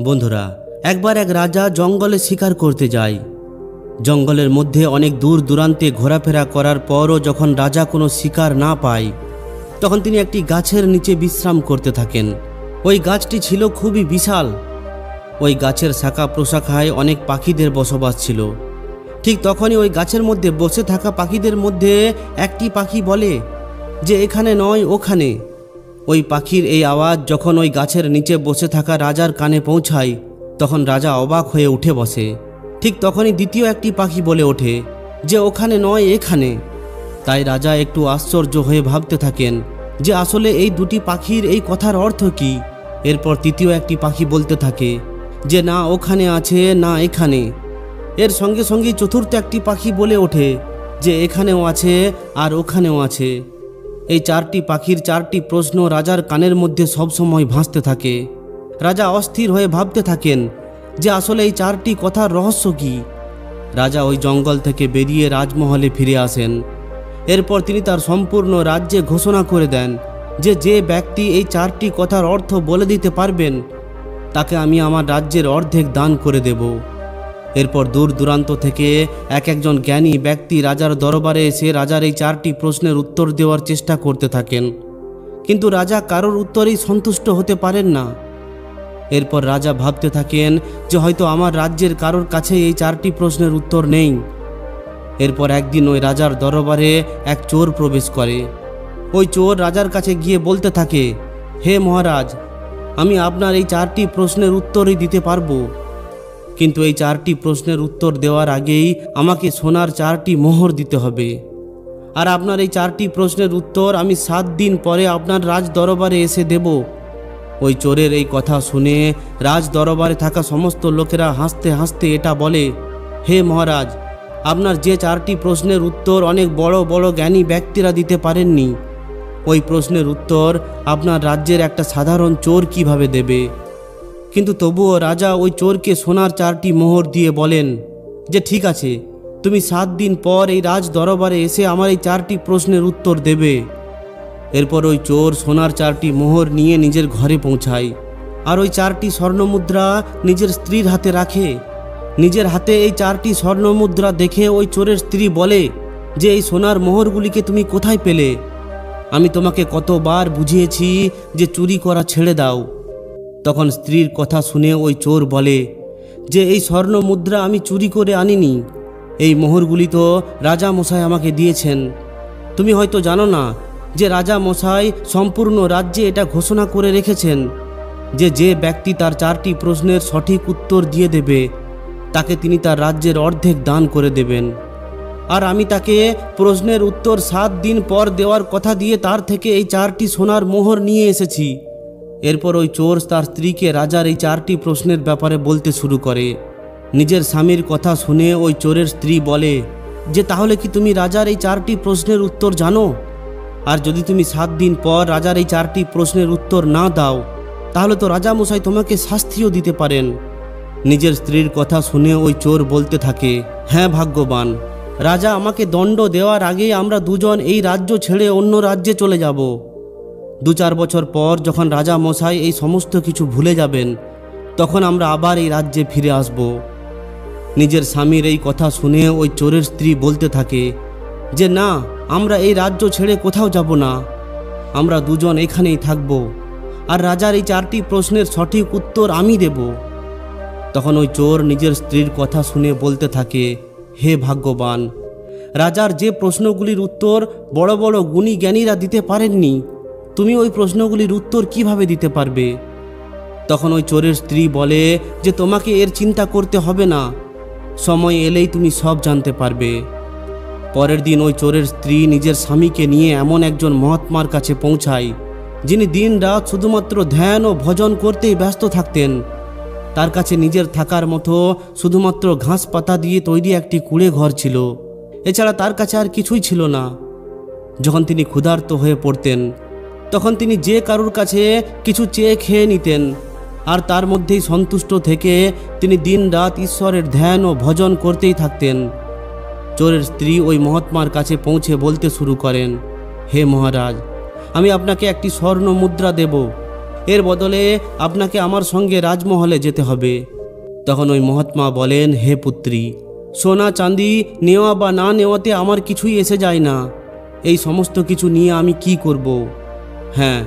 বন্ধুরা, একবার এক রাজা জঙ্গলে শিকার করতে যায়। জঙ্গলের মধ্যে অনেক দূর দূরান্তে ঘোরাফেরা করার পরও যখন রাজা কোনো শিকার না পায়, তখন তিনি একটি গাছের নিচে বিশ্রাম করতে থাকেন। ওই গাছটি ছিল খুবই বিশাল। ওই গাছের শাখা প্রশাখায় অনেক পাখিদের বসবাস ছিল। ঠিক তখনই ওই গাছের মধ্যে বসে থাকা পাখিদের মধ্যে একটি পাখি বলে যে এখানে নয়, ওখানে। ওই পাখির এই আওয়াজ যখন ওই গাছের নিচে বসে থাকা রাজার কানে পৌঁছায়, তখন রাজা অবাক হয়ে উঠে বসে। ঠিক তখনই দ্বিতীয় একটি পাখি বলে ওঠে যে ওখানে নয়, এখানে। তাই রাজা একটু আশ্চর্য হয়ে ভাবতে থাকেন যে আসলে এই দুটি পাখির এই কথার অর্থ কি। এরপর তৃতীয় একটি পাখি বলতে থাকে যে না ওখানে আছে, না এখানে। এর সঙ্গে সঙ্গে চতুর্থ একটি পাখি বলে ওঠে যে এখানেও আছে আর ওখানেও আছে। এই চারটি পাখির চারটি প্রশ্ন রাজার কানের মধ্যে সবসময় ভাসতে থাকে। রাজা অস্থির হয়ে ভাবতে থাকেন যে আসলে এই চারটি কথার রহস্য কি। রাজা ওই জঙ্গল থেকে বেরিয়ে রাজমহলে ফিরে আসেন। এরপর তিনি তার সম্পূর্ণ রাজ্যে ঘোষণা করে দেন যে যে ব্যক্তি এই চারটি কথার অর্থ বলে দিতে পারবেন তাকে আমি আমার রাজ্যের অর্ধেক দান করে দেব। এরপর দূর দূরান্ত থেকে একজন জ্ঞানী ব্যক্তি রাজার দরবারে এসে রাজার এই চারটি প্রশ্নের উত্তর দেওয়ার চেষ্টা করতে থাকেন, কিন্তু রাজা কারোর উত্তরেই সন্তুষ্ট হতে পারেন না। এরপর রাজা ভাবতে থাকেন যে হয়তো আমার রাজ্যের কারোর কাছে এই চারটি প্রশ্নের উত্তর নেই। এরপর একদিন ওই রাজার দরবারে এক চোর প্রবেশ করে। ওই চোর রাজার কাছে গিয়ে বলতে থাকে, হে মহারাজ, আমি আপনার এই চারটি প্রশ্নের উত্তরই দিতে পারবো, কিন্তু এই চারটি প্রশ্নের উত্তর দেওয়ার আগেই আমাকে সোনার চারটি মোহর দিতে হবে। আর আপনার এই চারটি প্রশ্নের উত্তর আমি 7 দিন পরে আপনার রাজ দরবারে এসে দেব। ওই চোরের এই কথা শুনে রাজ দরবারে থাকা সমস্ত লোকেরা হাসতে হাসতে এটা বলে, হে মহারাজ, আপনার যে চারটি প্রশ্নের উত্তর অনেক বড় বড় জ্ঞানী ব্যক্তিরা দিতে পারেননি, ওই প্রশ্নের উত্তর আপনার রাজ্যের একটা সাধারণ চোর কিভাবে দেবে। কিন্তু তবুও রাজা ওই চোরকে সোনার চারটি মোহর দিয়ে বলেন যে ঠিক আছে, তুমি 7 দিন পর এই রাজ দরবারে এসে আমার এই চারটি প্রশ্নের উত্তর দেবে। এরপর ওই চোর সোনার চারটি মোহর নিয়ে নিজের ঘরে পৌঁছায় আর ওই চারটি স্বর্ণমুদ্রা নিজের স্ত্রীর হাতে রাখে। নিজের হাতে এই চারটি স্বর্ণমুদ্রা দেখে ওই চোরের স্ত্রী বলে যে এই সোনার মোহরগুলিকে তুমি কোথায় পেলে? আমি তোমাকে কতবার বুঝিয়েছি যে চুরি করা ছেড়ে দাও। তখন স্ত্রীর কথা শুনে ওই চোর বলে যে এই স্বর্ণ মুদ্রা আমি চুরি করে আনিনি, এই মোহরগুলি তো রাজা মশাই আমাকে দিয়েছেন। তুমি হয়তো জানো না যে রাজা মশাই সম্পূর্ণ রাজ্যে এটা ঘোষণা করে রেখেছেন যে যে ব্যক্তি তার চারটি প্রশ্নের সঠিক উত্তর দিয়ে দেবে তাকে তিনি তার রাজ্যের অর্ধেক দান করে দেবেন। আর আমি তাকে প্রশ্নের উত্তর 7 দিন পর দেওয়ার কথা দিয়ে তার থেকে এই চারটি সোনার মোহর নিয়ে এসেছি। এরপর ওই চোর তার স্ত্রীকে রাজার এই চারটি প্রশ্নের ব্যাপারে বলতে শুরু করে। নিজের স্বামীর কথা শুনে ওই চোরের স্ত্রী বলে যে তাহলে কি তুমি রাজার এই চারটি প্রশ্নের উত্তর জানো? আর যদি তুমি 7 দিন পর রাজার এই চারটি প্রশ্নের উত্তর না দাও তাহলে তো রাজামশাই তোমাকে শাস্তিও দিতে পারেন। নিজের স্ত্রীর কথা শুনে ওই চোর বলতে থাকে, হ্যাঁ ভাগ্যবান, রাজা আমাকে দণ্ড দেওয়ার আগেই আমরা দুজন এই রাজ্য ছেড়ে অন্য রাজ্যে চলে যাব। 2-4 বছর পর যখন রাজা মশাই এই সমস্ত কিছু ভুলে যাবেন তখন আমরা আবার এই রাজ্যে ফিরে আসব। নিজের স্বামীর এই কথা শুনে ওই চোরের স্ত্রী বলতে থাকে যে না, আমরা এই রাজ্য ছেড়ে কোথাও যাব না, আমরা দুজন এখানেই থাকব আর রাজার এই চারটি প্রশ্নের সঠিক উত্তর আমি দেব। তখন ওই চোর নিজের স্ত্রীর কথা শুনে বলতে থাকে, হে ভাগ্যবান, রাজার যে প্রশ্নগুলির উত্তর বড় বড় গুণী জ্ঞানীরা দিতে পারেননি, তুমি ওই প্রশ্নগুলির উত্তর কিভাবে দিতে পারবে? তখন ওই চোরের স্ত্রী বলে যে তোমাকে এর চিন্তা করতে হবে না, সময় এলেই তুমি সব জানতে পারবে। পরের দিন ওই চোরের স্ত্রী নিজের স্বামীকে নিয়ে এমন একজন মহাত্মার কাছে পৌঁছায় যিনি দিন রাত শুধুমাত্র ধ্যান ও ভজন করতেই ব্যস্ত থাকতেন। তার কাছে নিজের থাকার মতো শুধুমাত্র ঘাস পাতা দিয়ে তৈরি একটি কুঁড়ে ঘর ছিল, এছাড়া তার কাছে আর কিছুই ছিল না। যখন তিনি ক্ষুধার্ত হয়ে পড়তেন তখন তিনি যে কারুর কাছে কিছু চেয়ে খেয়ে নিতেন আর তার মধ্যেই সন্তুষ্ট থেকে তিনি দিন রাত ঈশ্বরের ধ্যান ও ভজন করতেই থাকতেন। চোরের স্ত্রী ওই মহাত্মার কাছে পৌঁছে বলতে শুরু করেন, হে মহারাজ, আমি আপনাকে একটি স্বর্ণ মুদ্রা দেব, এর বদলে আপনাকে আমার সঙ্গে রাজমহলে যেতে হবে। তখন ওই মহাত্মা বলেন, হে পুত্রী, সোনা চাঁদি নেওয়া বা না নেওয়াতে আমার কিছুই এসে যায় না। এই সমস্ত কিছু নিয়ে আমি কি করব? হ্যাঁ,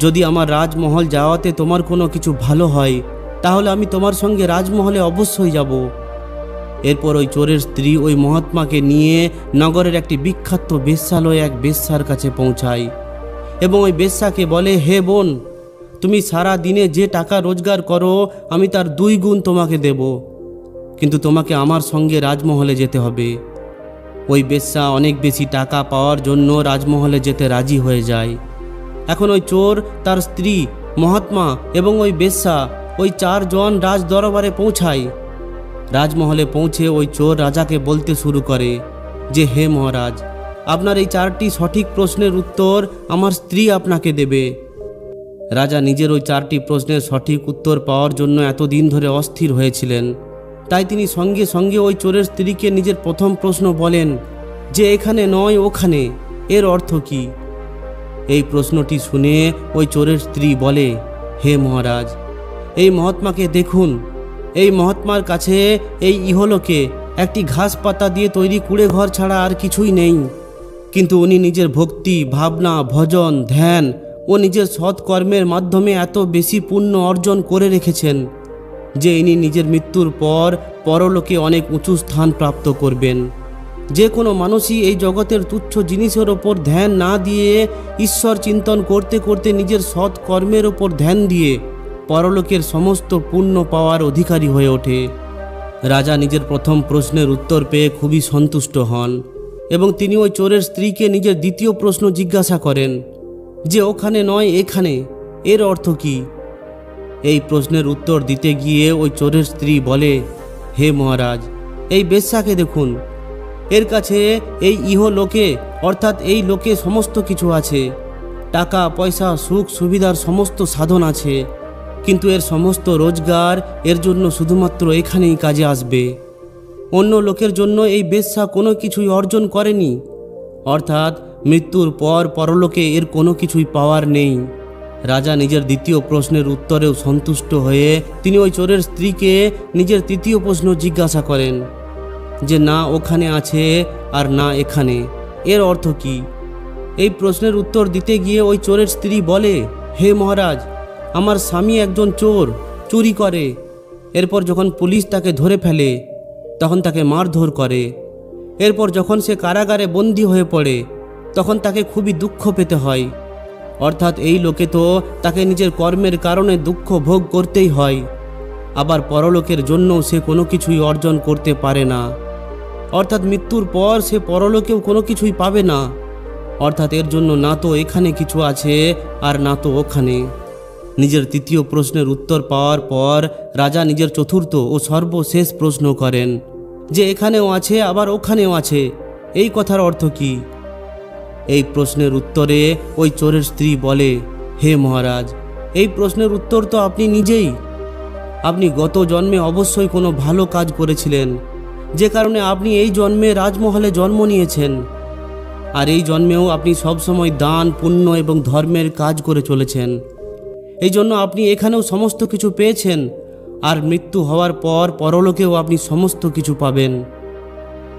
যদি আমার রাজমহল যাওয়াতে তোমার কোনো কিছু ভালো হয় তাহলে আমি তোমার সঙ্গে রাজমহলে অবশ্যই যাব। এরপর ওই চোরের স্ত্রী ওই মহাত্মাকে নিয়ে নগরের একটি বিখ্যাত বেশ্যালয়ে এক বেশ্যার কাছে পৌঁছায় এবং ওই বেশ্যাকে বলে, হে বোন, তুমি সারা দিনে যে টাকা রোজগার করো আমি তার 2 গুণ তোমাকে দেব, কিন্তু তোমাকে আমার সঙ্গে রাজমহলে যেতে হবে। ওই বেশ্যা অনেক বেশি টাকা পাওয়ার জন্য রাজমহলে যেতে রাজি হয়ে যায়। এখন ওই চোর, তার স্ত্রী, মহাত্মা এবং ওই বেশ্যা ওই 4 জন রাজ দরবারে পৌঁছায়। রাজমহলে পৌঁছে ওই চোর রাজাকে বলতে শুরু করে যে, হে মহারাজ, আপনার এই 4টি সঠিক প্রশ্নের উত্তর আমার স্ত্রী আপনাকে দেবে। রাজা নিজের ওই 4টি প্রশ্নের সঠিক উত্তর পাওয়ার জন্য এতদিন ধরে অস্থির হয়েছিলেন। তাই তিনি সঙ্গে সঙ্গে ওই চোরের স্ত্রীকে নিজের প্রথম প্রশ্ন বলেন যে, এখানে নয় ওখানে, এর অর্থ কি? এই প্রশ্নটি শুনে ওই চোরের স্ত্রী বলে, হে মহারাজ, এই মহাত্মাকে দেখুন। এই মহাত্মার কাছে এই ইহলোকে একটি ঘাস পাতা দিয়ে তৈরি কুড়ে ঘর ছাড়া আর কিছুই নেই, কিন্তু উনি নিজের ভক্তি, ভাবনা, ভজন, ধ্যান ও নিজের সৎকর্মের মাধ্যমে এত বেশি পুণ্য অর্জন করে রেখেছেন যে ইনি নিজের মৃত্যুর পর পরলোকে অনেক উঁচু স্থান প্রাপ্ত করবেন। যে কোনো মানুষই এই জগতের তুচ্ছ জিনিসের ওপর ধ্যান না দিয়ে ঈশ্বর চিন্তন করতে করতে নিজের সৎ কর্মের ওপর ধ্যান দিয়ে পরলোকের সমস্ত পুণ্য পাওয়ার অধিকারী হয়ে ওঠে। রাজা নিজের প্রথম প্রশ্নের উত্তর পেয়ে খুবই সন্তুষ্ট হন এবং তিনি ওই চোরের স্ত্রীকে নিজের দ্বিতীয় প্রশ্ন জিজ্ঞাসা করেন যে, ওখানে নয় এখানে, এর অর্থ কি? এই প্রশ্নের উত্তর দিতে গিয়ে ওই চোরের স্ত্রী বলে, হে মহারাজ, এই বেশ্যাকে দেখুন। এর কাছে এই ইহলোকে অর্থাৎ এই লোকে সমস্ত কিছু আছে, টাকা পয়সা, সুখ সুবিধার সমস্ত সাধন আছে, কিন্তু এর সমস্ত রোজগার এর জন্য শুধুমাত্র এখানেই কাজে আসবে। অন্য লোকের জন্য এই বেশ্যা কোনো কিছুই অর্জন করেনি, অর্থাৎ মৃত্যুর পর পরলোকে এর কোনো কিছুই পাওয়ার নেই। রাজা নিজের দ্বিতীয় প্রশ্নের উত্তরেও সন্তুষ্ট হয়ে তিনি ওই চোরের স্ত্রীকে নিজের তৃতীয় প্রশ্ন জিজ্ঞাসা করেন যে, না ওখানে আছে আর না এখানে, এর অর্থ কি? এই প্রশ্নের উত্তর দিতে গিয়ে ওই চোরের স্ত্রী বলে, হে মহারাজ, আমার স্বামী একজন চোর, চুরি করে। এরপর যখন পুলিশ তাকে ধরে ফেলে তখন তাকে মারধর করে। এরপর যখন সে কারাগারে বন্দী হয়ে পড়ে তখন তাকে খুবই দুঃখ পেতে হয়, অর্থাৎ এই লোকে তো তাকে নিজের কর্মের কারণে দুঃখ ভোগ করতেই হয়, আবার পরলোকের জন্য সে কোনো কিছুই অর্জন করতে পারে না, অর্থাৎ মৃত্যুর পর সে পরলোকেও কোনো কিছুই পাবে না, অর্থাৎ এর জন্য না তো এখানে কিছু আছে আর না তো ওখানে। নিজের তৃতীয় প্রশ্নের উত্তর পাওয়ার পর রাজা নিজের চতুর্থ ও সর্বশেষ প্রশ্ন করেন যে, এখানেও আছে আবার ওখানেও আছে, এই কথার অর্থ কি? এই প্রশ্নের উত্তরে ওই চোরের স্ত্রী বলে, হে মহারাজ, এই প্রশ্নের উত্তর তো আপনি নিজেই। আপনি গত জন্মে অবশ্যই কোনো ভালো কাজ করেছিলেন, যে কারণে আপনি এই জন্মে রাজমহলে জন্ম নিয়েছেন, আর এই জন্মেও আপনি সবসময় দান, পুণ্য এবং ধর্মের কাজ করে চলেছেন। এই জন্য আপনি এখানেও সমস্ত কিছু পেয়েছেন, আর মৃত্যু হওয়ার পর পরলোকেও আপনি সমস্ত কিছু পাবেন।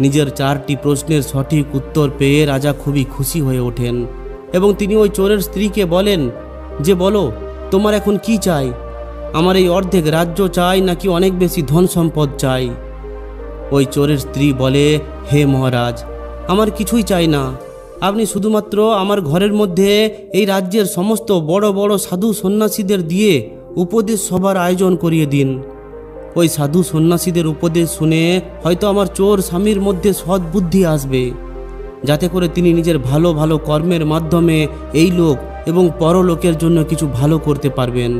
নিজের 4টি প্রশ্নের সঠিক উত্তর পেয়ে রাজা খুবই খুশি হয়ে ওঠেন এবং তিনি ওই চোরের স্ত্রীকে বলেন যে, বলো তোমার এখন কি চাই? আমার এই অর্ধেক রাজ্য চাই নাকি অনেক বেশি ধন সম্পদ চাই? ওই চোরের স্ত্রী বলে, হে মহারাজ, আমার কিছুই চাই না, আপনি শুধুমাত্র আমার ঘরের মধ্যে এই রাজ্যের সমস্ত বড় বড় সাধু সন্ন্যাসীদের দিয়ে উপদেশ সভার আয়োজন করিয়ে দিন। ওই সাধু সন্ন্যাসীদের উপদেশ শুনে হয়তো আমার চোর স্বামীর মধ্যে সদ্বুদ্ধি আসবে, যাতে করে তিনি নিজের ভালো ভালো কর্মের মাধ্যমে এই লোক এবং পরলোকের জন্য কিছু ভালো করতে পারবেন।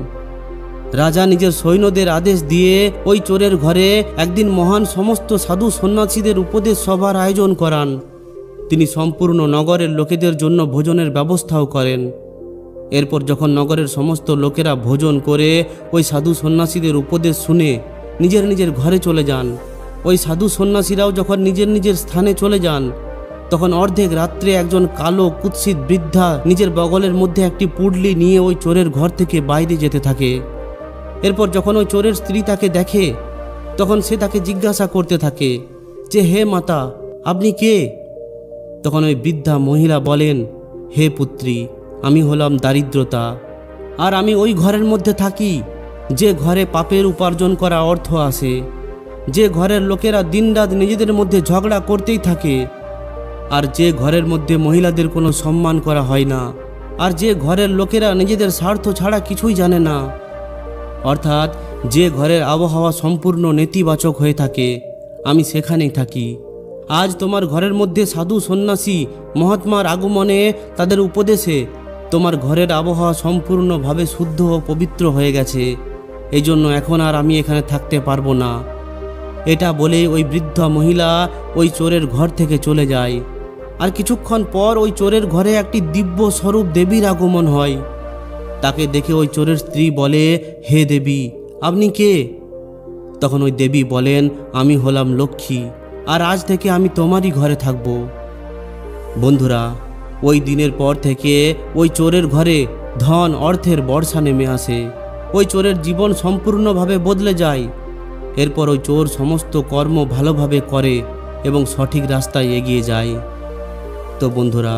রাজা নিজের সৈন্যদের আদেশ দিয়ে ওই চোরের ঘরে একদিন মহান সমস্ত সাধু সন্ন্যাসীদের উপদেশ সভার আয়োজন করান। তিনি সম্পূর্ণ নগরের লোকেদের জন্য ভোজনের ব্যবস্থাও করেন। এরপর যখন নগরের সমস্ত লোকেরা ভোজন করে ওই সাধু সন্ন্যাসীদের উপদেশ শুনে নিজের নিজের ঘরে চলে যান, ওই সাধু সন্ন্যাসীরাও যখন নিজের নিজের স্থানে চলে যান, তখন অর্ধেক রাত্রে একজন কালো কুৎসিত বৃদ্ধা নিজের বগলের মধ্যে একটি পুডলি নিয়ে ওই চোরের ঘর থেকে বাইরে যেতে থাকে। এরপর যখন ওই চোরের স্ত্রী তাকে দেখে তখন সে তাকে জিজ্ঞাসা করতে থাকে যে, হে মাতা, আপনি কে? তখন ওই বৃদ্ধা মহিলা বলেন, হে পুত্রী, আমি হলাম দারিদ্রতা, আর আমি ওই ঘরের মধ্যে থাকি যে ঘরে পাপের উপার্জন করা অর্থ আসে, যে ঘরের লোকেরা দিনরাত নিজেদের মধ্যে ঝগড়া করতেই থাকে, আর যে ঘরের মধ্যে মহিলাদের কোনো সম্মান করা হয় না, আর যে ঘরের লোকেরা নিজেদের স্বার্থ ছাড়া কিছুই জানে না, অর্থাৎ যে ঘরের আবহাওয়া সম্পূর্ণ নেতিবাচক হয়ে থাকে, আমি সেখানেই থাকি। আজ তোমার ঘরের মধ্যে সাধু সন্ন্যাসী মহাত্মার আগমনে, তাদের উপদেশে তোমার ঘরের আবহাওয়া সম্পূর্ণভাবে শুদ্ধ ও পবিত্র হয়ে গেছে। এই জন্য এখন আর আমি এখানে থাকতে পারবো না। এটা বলে ওই বৃদ্ধা মহিলা ওই চোরের ঘর থেকে চলে যায়। আর কিছুক্ষণ পর ওই চোরের ঘরে একটি দিব্য স্বরূপ দেবীর আগমন হয়। তাকে দেখে ওই চোরের স্ত্রী বলে, হে দেবী, আপনি কে? তখন ওই দেবী বলেন, আমি হলাম লক্ষ্মী, আর আজ থেকে আমি তোমারই ঘরে থাকব। বন্ধুরা, ওই দিনের পর থেকে ওই চোরের ঘরে ধন অর্থের বর্ষা নেমে আসে। ওই চোরের জীবন সম্পূর্ণভাবে বদলে যায়। এরপর ওই চোর সমস্ত কর্ম ভালোভাবে করে এবং সঠিক রাস্তায় এগিয়ে যায়। তো বন্ধুরা,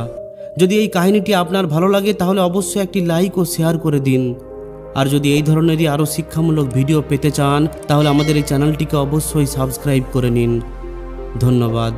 যদি এই কাহিনীটি আপনার ভালো লাগে তাহলে অবশ্যই একটি লাইক ও শেয়ার করে দিন। আর যদি এই ধরনেরই আরও শিক্ষামূলক ভিডিও পেতে চান তাহলে আমাদের এই চ্যানেলটিকে অবশ্যই সাবস্ক্রাইব করে নিন। ধন্যবাদ।